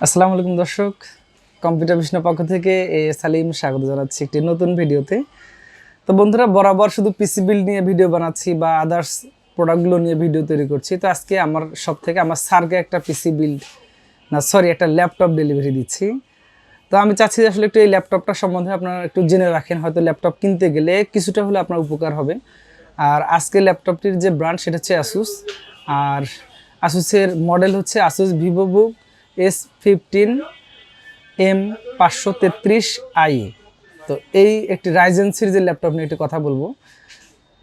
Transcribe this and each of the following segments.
আসসালামু আলাইকুম দর্শক, কম্পিউটার বিষ্ণুর পক্ষ থেকে সালিম স্বাগত জানাচ্ছি একটি নতুন ভিডিওতে। তো বন্ধুরা, বরাবর শুধু পিসি বিল্ড নিয়ে ভিডিও বানাচ্ছি বা আদার্স প্রোডাক্টগুলো নিয়ে ভিডিও তৈরি করছি। তো আজকে আমার সব থেকে আমার স্যারকে একটা একটা ল্যাপটপ ডেলিভারি দিচ্ছি। তো আমি চাচ্ছি যে আসলে একটু এই ল্যাপটপটা সম্বন্ধে আপনারা একটু জেনে রাখেন, হয়তো ল্যাপটপ কিনতে গেলে কিছুটা হলে আপনার উপকার হবে। আর আজকে ল্যাপটপটির যে ব্র্যান্ড সেটা হচ্ছে ASUS, আর ASUSের মডেল হচ্ছে ASUS VivoBook S15 M533IA। তো এই একটি রাইজেন সিরিজের ল্যাপটপ নিয়ে একটু কথা বলবো।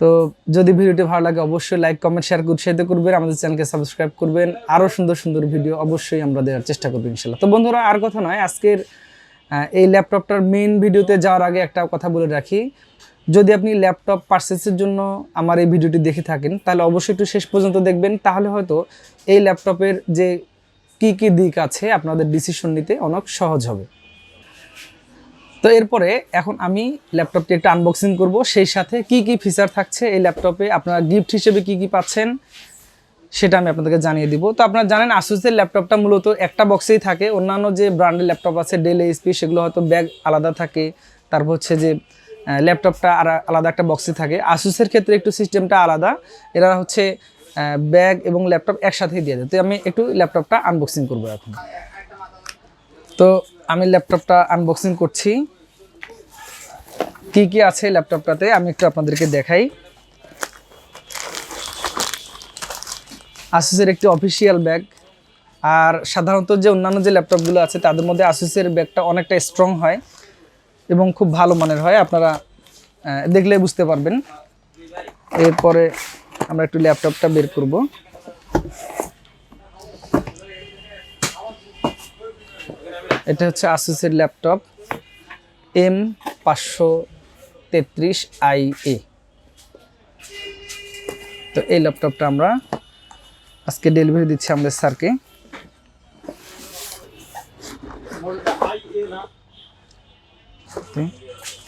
তো যদি ভিডিওটি ভালো লাগে অবশ্যই লাইক, কমেন্ট, শেয়ার উৎসাহিত করবেন, আমাদের চ্যানেলকে সাবস্ক্রাইব করবেন। আরও সুন্দর সুন্দর ভিডিও অবশ্যই আমরা দেওয়ার চেষ্টা করবো ইনশাল্লাহ। তো বন্ধুরা, আর কথা নয়, আজকের এই ল্যাপটপটার মেইন ভিডিওতে যাওয়ার আগে একটা কথা বলে রাখি। যদি আপনি ল্যাপটপ পারচেসের জন্য আমার এই ভিডিওটি দেখে থাকেন তাহলে অবশ্যই একটু শেষ পর্যন্ত দেখবেন, তাহলে হয়তো এই ল্যাপটপের যে কি কি দিক আছে আপনাদের ডিসিশন নিতে অনেক সহজ হবে। তো এরপরে এখন আমি ল্যাপটপটি একটা আনবক্সিং করব, সেই সাথে কি কি ফিচার থাকছে এই ল্যাপটপে, আপনারা গিফট হিসেবে কি কি পাচ্ছেন সেটা আমি আপনাদেরকে জানিয়ে দিব। তো আপনারা জানেন ASUSের ল্যাপটপটা মূলত একটা বক্সেই থাকে। অন্যান্য যে ব্র্যান্ডের ল্যাপটপ আছে ডেল, এইচপি, সেগুলো হয়তো ব্যাগ আলাদা থাকে, তারপর হচ্ছে যে ল্যাপটপটা আর আলাদা একটা বক্সে থাকে। ASUSের ক্ষেত্রে একটু সিস্টেমটা আলাদা, এরা হচ্ছে ব্যাগ এবং ল্যাপটপ একসাথেই দিয়ে দেয়। তো আমি একটু ল্যাপটপটা আনবক্সিং করবো এখন। তো আমি ল্যাপটপটা আনবক্সিং করছি। কি কি আছে ল্যাপটপটাতে আমি একটু আপনাদেরকে দেখাই। ASUSের একটি অফিসিয়াল ব্যাগ, আর সাধারণত যে অন্যান্য যে ল্যাপটপগুলো আছে তাদের মধ্যে ASUSের ব্যাগটা অনেকটা স্ট্রং হয় এবং খুব ভালো মানের হয়, আপনারা দেখলে বুঝতে পারবেন। এরপরে আমরা একটু ল্যাপটপটা বের করব। এটা হচ্ছে ASUSের ল্যাপটপ M533IA। তো এই ল্যাপটপটা আমরা আজকে ডেলিভারি দিচ্ছি আমাদের স্যারকে।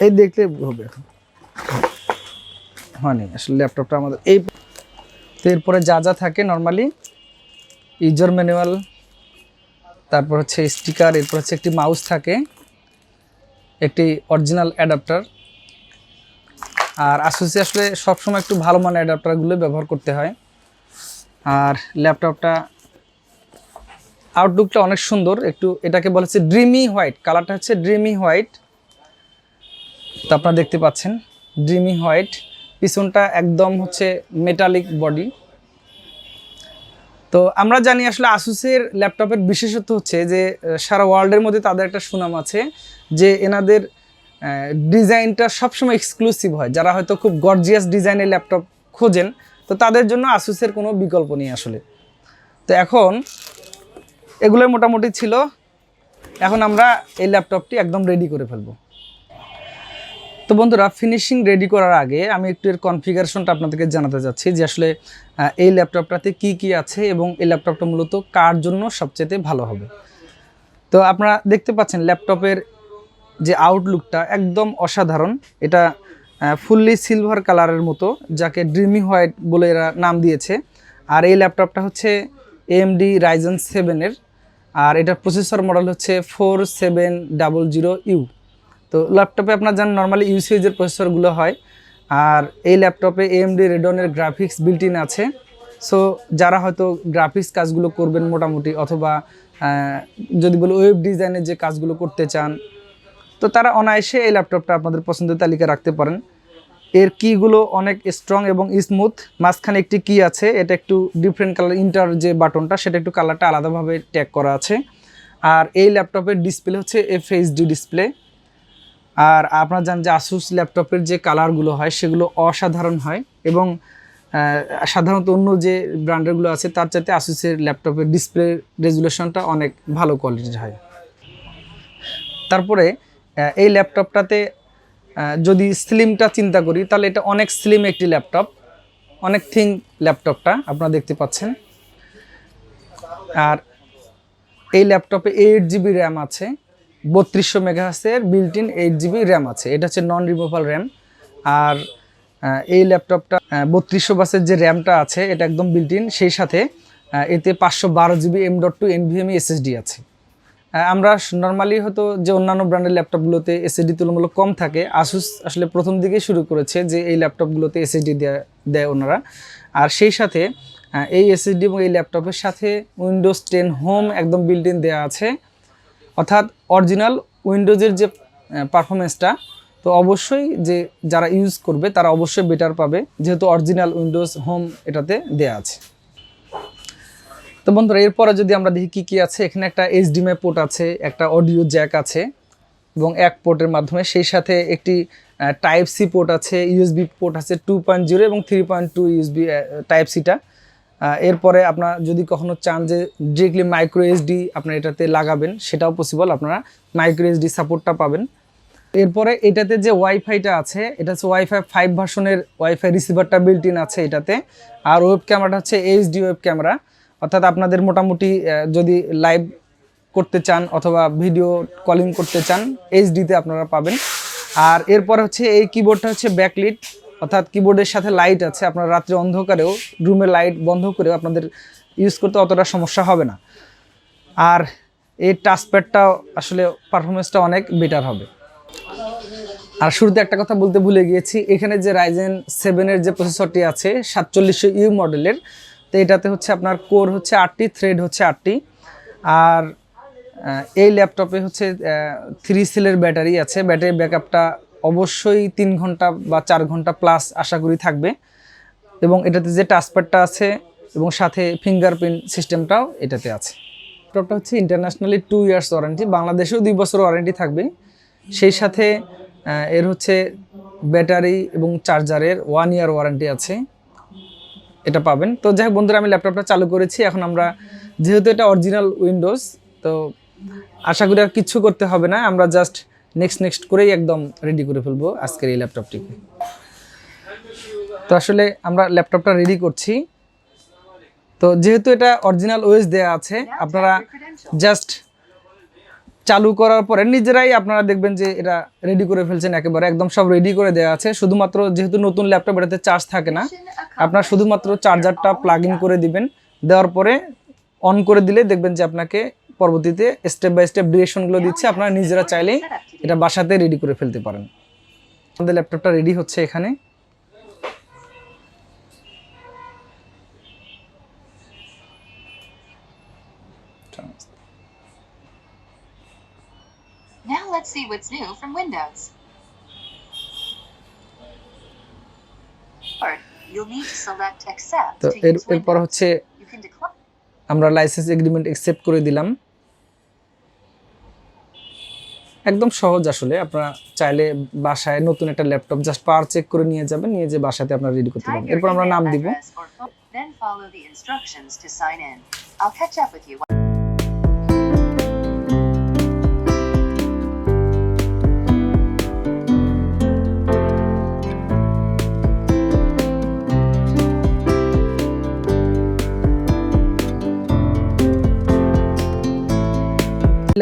এই দেখলে হবে এখন হয়নি আসলে ল্যাপটপটা আমাদের এই। তো এরপরে যা যা থাকে নর্মালি ইউজার ম্যানুয়াল, তারপর হচ্ছে স্টিকার, এরপর হচ্ছে একটি মাউস থাকে, একটি অরিজিনাল অ্যাডাপ্টার। আর ASUSে আসলে সবসময় একটু ভালো মানের অ্যাডাপ্টারগুলো ব্যবহার করতে হয়। আর ল্যাপটপটা আউটলুকটা অনেক সুন্দর, একটু এটাকে বলা হচ্ছে ড্রিমি হোয়াইট, কালারটা হচ্ছে ড্রিমি হোয়াইট। তো আপনারা দেখতে পাচ্ছেন ড্রিমি হোয়াইট, পিছনটা একদম হচ্ছে মেটালিক বডি। তো আমরা জানি আসলে ASUSের ল্যাপটপের বিশেষত্ব হচ্ছে যে সারা ওয়ার্ল্ডের মধ্যে তাদের একটা সুনাম আছে যে এনাদের ডিজাইনটা সবসময় এক্সক্লুসিভ হয়। যারা হয়তো খুব গর্জিয়াস ডিজাইনের ল্যাপটপ খোঁজেন তো তাদের জন্য ASUSের কোনো বিকল্প নেই আসলে। তো এখন এগুলোই মোটামুটি ছিল, এখন আমরা এই ল্যাপটপটি একদম রেডি করে ফেলবো। তো বন্ধুরা, ফিনিশিং রেডি করার আগে আমি একটু এর কনফিগারেশনটা আপনাদেরকে জানাতে চাচ্ছি যে আসলে এই ল্যাপটপটাতে কি কি আছে এবং এই ল্যাপটপটা মূলত কার জন্য সবচেয়ে ভালো হবে। তো আপনারা দেখতে পাচ্ছেন ল্যাপটপের যে আউটলুকটা একদম অসাধারণ। এটা ফুললি সিলভার কালারের মতো, যাকে ড্রিমি হোয়াইট বলে এরা নাম দিয়েছে। আর এই ল্যাপটপটা হচ্ছে AMD Ryzen 7-এর, আর এটার প্রসেসর মডেল হচ্ছে 4700U। তো ল্যাপটপে আপনার জানেন নর্মালি ইউ সিরিজের প্রসেসরগুলো হয়, আর এই ল্যাপটপে AMD Radeon-এর গ্রাফিক্স বিল্ট ইন আছে। সো যারা হয়তো গ্রাফিক্স কাজগুলো করবেন মোটামুটি, অথবা যদি বলি ওয়েব ডিজাইনের যে কাজগুলো করতে চান, তো তারা অনায়াসে এই ল্যাপটপটা আপনাদের পছন্দের তালিকা রাখতে পারেন। এর কিগুলো অনেক স্ট্রং এবং স্মুথ। মাঝখানে একটি কি আছে, এটা একটু ডিফারেন্ট কালার, ইন্টার যে বাটনটা সেটা একটু কালারটা আলাদাভাবে ট্যাগ করা আছে। আর এই ল্যাপটপের ডিসপ্লে হচ্ছে FHD ডিসপ্লে। আর আপনারা জানেন যে ASUS ল্যাপটপের যে কালারগুলো হয় সেগুলো অসাধারণ হয়, এবং সাধারণত অন্য যে ব্র্যান্ডেরগুলো আছে তার চাইতে ASUSের ল্যাপটপের ডিসপ্লে রেজুলেশনটা অনেক ভালো কোয়ালিটির হয়। তারপরে এই ল্যাপটপটাতে যদি স্লিমটা চিন্তা করি তাহলে এটা অনেক স্লিম একটি ল্যাপটপ, অনেক থিন ল্যাপটপটা আপনারা দেখতে পাচ্ছেন। আর এই ল্যাপটপে 8GB র্যাম আছে, 3200 মেগাহার্টজের বিল্ট ইন 8GB র্যাম আছে, এটা হচ্ছে নন রিমুভেবল র্যাম। আর এই ল্যাপটপটা 3200 বাসের যে র্যামটা আছে এটা একদম বিল্ট ইন, সেই সাথে এতে 512GB M.2 NVMe SSD আছে। আমরা নর্মালি হয়তো যে অন্যান্য ব্র্যান্ডের ল্যাপটপগুলোতে এসএসডি তুলনামূলক কম থাকে, আসুস আসলে প্রথম দিকেই শুরু করেছে যে এই ল্যাপটপগুলোতে এসএসডি দেয় ওনারা। আর সেই সাথে এই এসএসডি এবং এই ল্যাপটপের সাথে উইন্ডোজ 10 হোম একদম বিল্ট ইন দেওয়া আছে, অর্থাৎ অরিজিনাল উইন্ডোজের যে পারফরমেন্সটা, তো অবশ্যই যে যারা ইউজ করবে তারা অবশ্যই বেটার পাবে, যেহেতু অরিজিনাল উইন্ডোজ হোম এটাতে দেয়া আছে। তো বন্ধুরা, এরপরে যদি আমরা দেখি কি কি আছে, এখানে একটা এইচডিএমআই পোর্ট আছে, একটা অডিও জ্যাক আছে এবং এক পোর্টের মাধ্যমে, সেই সাথে একটি টাইপ সি পোর্ট আছে, ইউএসবি পোর্ট আছে 2.0 এবং 3.2 ইউএসবি টাইপ সিটা। এরপরে আপনারা যদি কখনো চান যে ডিরেক্টলি মাইক্রো এসডি আপনারা এটাতে লাগাবেন, সেটাও পসিবল, আপনারা মাইক্রো এসডি সাপোর্টটা পাবেন। এরপরে এটাতে যে ওয়াইফাইটা আছে, এটা হচ্ছে ওয়াইফাই 5 ভার্সনের ওয়াইফাই রিসিভারটা বিল্ট ইন আছে এটাতে। আর ওয়েব ক্যামেরাটা হচ্ছে এইচডি ওয়েব ক্যামেরা, অর্থাৎ আপনাদের মোটামুটি যদি লাইভ করতে চান অথবা ভিডিও কলিং করতে চান, এইচডিতে আপনারা পাবেন। আর এরপরে হচ্ছে এই কিবোর্ডটা হচ্ছে ব্যাকলিট, অর্থাৎ কিবোর্ডের সাথে লাইট আছে, আপনারা রাত্রে অন্ধকারেও রুমের লাইট বন্ধ করেও আপনাদের ইউজ করতে অতটা সমস্যা হবে না। আর এই টাচপ্যাডটা আসলে পারফরমেন্সটা অনেক বেটার হবে। আর শুরুতে একটা কথা বলতে ভুলে গিয়েছি, এখানে যে রাইজেন 7-এর যে প্রসেসরটি আছে 4700U মডেলের, তো এটাতে হচ্ছে আপনার কোর হচ্ছে 8টি, থ্রেড হচ্ছে 8টি। আর এই ল্যাপটপে হচ্ছে 3 সেলের ব্যাটারি আছে। ব্যাটারি ব্যাকআপটা অবশ্যই 3 ঘন্টা বা 4 ঘন্টা প্লাস আশা করি থাকবে। এবং এটাতে যে টাচপ্যাডটা আছে এবং সাথে ফিঙ্গারপ্রিন্ট সিস্টেমটাও এটাতে আছে। ল্যাপটপটা হচ্ছে ইন্টারন্যাশনালি 2 ইয়ার্স ওয়ারেন্টি, বাংলাদেশেও 2 বছর ওয়ারেন্টি থাকবে। সেই সাথে এর হচ্ছে ব্যাটারি এবং চার্জারের 1 ইয়ার ওয়ারেন্টি আছে, এটা পাবেন। তো যাই হোক বন্ধুরা, আমি ল্যাপটপটা চালু করেছি। এখন আমরা যেহেতু এটা অরিজিনাল উইন্ডোজ, তো আশা করি আর কিছু করতে হবে না, আমরা জাস্ট নেক্সট করেই একদম রেডি করে ফেলবো আজকের এই ল্যাপটপটিকে। তো আসলে আমরা ল্যাপটপটা রেডি করছি। তো যেহেতু এটা অরিজিনাল ওএস দেওয়া আছে, আপনারা জাস্ট চালু করার পরে নিজেরাই আপনারা দেখবেন যে এটা রেডি করে ফেলছেন, একেবারে একদম সব রেডি করে দেওয়া আছে। শুধুমাত্র যেহেতু নতুন ল্যাপটপ, এটাতে চার্জ থাকে না, আপনার শুধুমাত্র চার্জারটা প্লাগ ইন করে দিবেন। দেওয়ার পরে অন করে দিলে দেখবেন যে আপনাকে পরবর্তীতে স্টেপ বাই স্টেপ ডিরেকশনগুলো দিচ্ছে, আপনারা নিজেরা চাইলেই এটা বাসাতে রেডি করে ফেলতে পারেন। আমাদের ল্যাপটপটা রেডি হচ্ছে এখানে। Now let's see what's new from Windows. You'll need to select accept তো to use এরপর Windows. হচ্ছে You can decline. আমরা লাইসেন্স এগ্রিমেন্ট অ্যাকসেপ্ট করে দিলাম। একদম সহজ আসলে, আপনারা চাইলে বাসায় নতুন একটা ল্যাপটপ জাস্ট পাওয়ার চেক করে নিয়ে যাবেন, নিয়ে যে বাসাতে আপনারা রেডি করতে পারবেন। Type your এরপর আমরা email নাম দিব। address or phone, then follow the instructions to sign in. I'll catch up with you.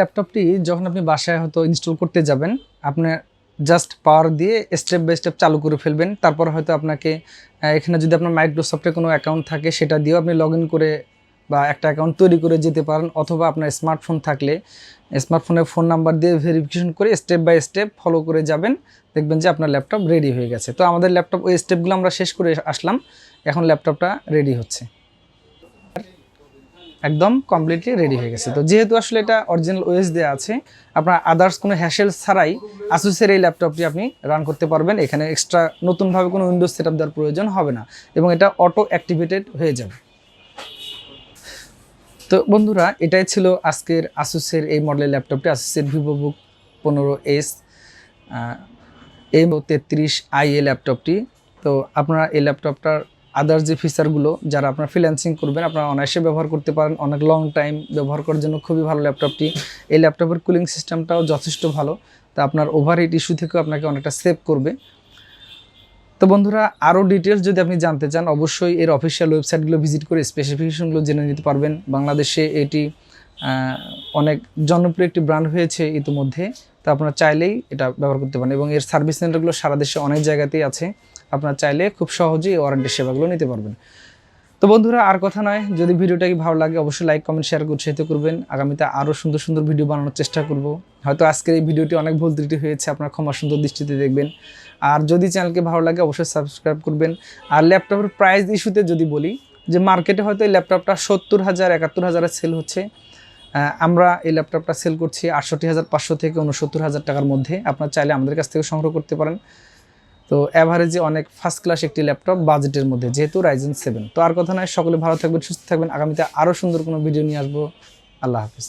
ল্যাপটপটি যখন আপনি বাসায় হয়তো ইনস্টল করতে যাবেন, আপনার জাস্ট পাওয়ার দিয়ে স্টেপ বাই স্টেপ চালু করে ফেলবেন। তারপর হয়তো আপনাকে এখানে যদি আপনার মাইক্রোসফটে কোনো অ্যাকাউন্ট থাকে, সেটা দিয়েও আপনি লগ ইন করে বা একটা অ্যাকাউন্ট তৈরি করে যেতে পারেন। অথবা আপনার স্মার্টফোন থাকলে স্মার্টফোনের ফোন নাম্বার দিয়ে ভেরিফিকেশন করে স্টেপ বাই স্টেপ ফলো করে যাবেন, দেখবেন যে আপনার ল্যাপটপ রেডি হয়ে গেছে। তো আমাদের ল্যাপটপ ওই স্টেপগুলো আমরা শেষ করে আসলাম, এখন ল্যাপটপটা রেডি হচ্ছে, একদম কমপ্লিটলি রেডি হয়ে গেছে। তো যেহেতু আসলে এটা অরিজিনাল ওএস দেওয়া আছে, আপনার আদার্স কোনো হ্যাসেল ছাড়াই আসুসের এই ল্যাপটপটি আপনি রান করতে পারবেন। এখানে এক্সট্রা নতুনভাবে কোনো উইন্ডোজ সেটআপ দেওয়ার প্রয়োজন হবে না এবং এটা অটো অ্যাক্টিভেটেড হয়ে যাবে। তো বন্ধুরা, এটাই ছিল আজকের আসুসের এই মডেলের ল্যাপটপটি, আসুসের VivoBook 15S M533IA ল্যাপটপটি। তো আপনারা এই ল্যাপটপটার আদার্স যে ফিচারগুলো, যারা আপনারা ফ্রিল্যান্সিং করবেন, আপনারা অনায়াসে ব্যবহার করতে পারেন, অনেক লং টাইম ব্যবহার করার জন্য খুবই ভালো ল্যাপটপটি। এই ল্যাপটপের কুলিং সিস্টেমটাও যথেষ্ট ভালো, তা আপনার ওভারহিট ইস্যু থেকেও আপনাকে অনেকটা সেভ করবে। তো বন্ধুরা, আরও ডিটেলস যদি আপনি জানতে চান, অবশ্যই এর অফিসিয়াল ওয়েবসাইটগুলো ভিজিট করে স্পেসিফিকেশনগুলো জেনে নিতে পারবেন। বাংলাদেশে এটি অনেক জনপ্রিয় একটি ব্র্যান্ড হয়েছে ইতিমধ্যে, তো আপনারা চাইলেই এটা ব্যবহার করতে পারেন এবং এর সার্ভিস সেন্টারগুলো সারা দেশে অনেক জায়গাতেই আছে, আপনারা চাইলে খুব সহজেই ওয়ারেন্টি সেবাগুলো নিতে পারবেন। তো বন্ধুরা আর কথা নয়, যদি ভিডিওটা কি ভালো লাগে অবশ্যই লাইক কমেন্ট শেয়ার করে উৎসাহিত করবেন। আগামীতে আরও সুন্দর সুন্দর ভিডিও বানানোর চেষ্টা করব। হয়তো আজকের এই ভিডিওটি অনেক ভুল ত্রুটি হয়েছে, আপনার ক্ষমা সুন্দর দৃষ্টিতে দেখবেন। আর যদি চ্যানেলকে ভালো লাগে অবশ্যই সাবস্ক্রাইব করবেন। আর ল্যাপটপের প্রাইস ইস্যুতে যদি বলি, যে মার্কেটে হয়তো এই ল্যাপটপটা 70,000 71,000 সেল হচ্ছে, আমরা এই ল্যাপটপটা সেল করছি 68,500 থেকে 69,000 টাকার মধ্যে। আপনার চাইলে আমাদের কাছ থেকে সংগ্রহ করতে পারেন। তো অ্যাভারেজে অনেক ফার্স্ট ক্লাস একটি ল্যাপটপ বাজেটের মধ্যে, যেহেতু Ryzen 7। তো আর কথা নয়, সকলে ভালো থাকবেন, সুস্থ থাকবেন। আগামীতে আরও সুন্দর কোনো ভিডিও নিয়ে আসবো। আল্লাহ হাফিজ।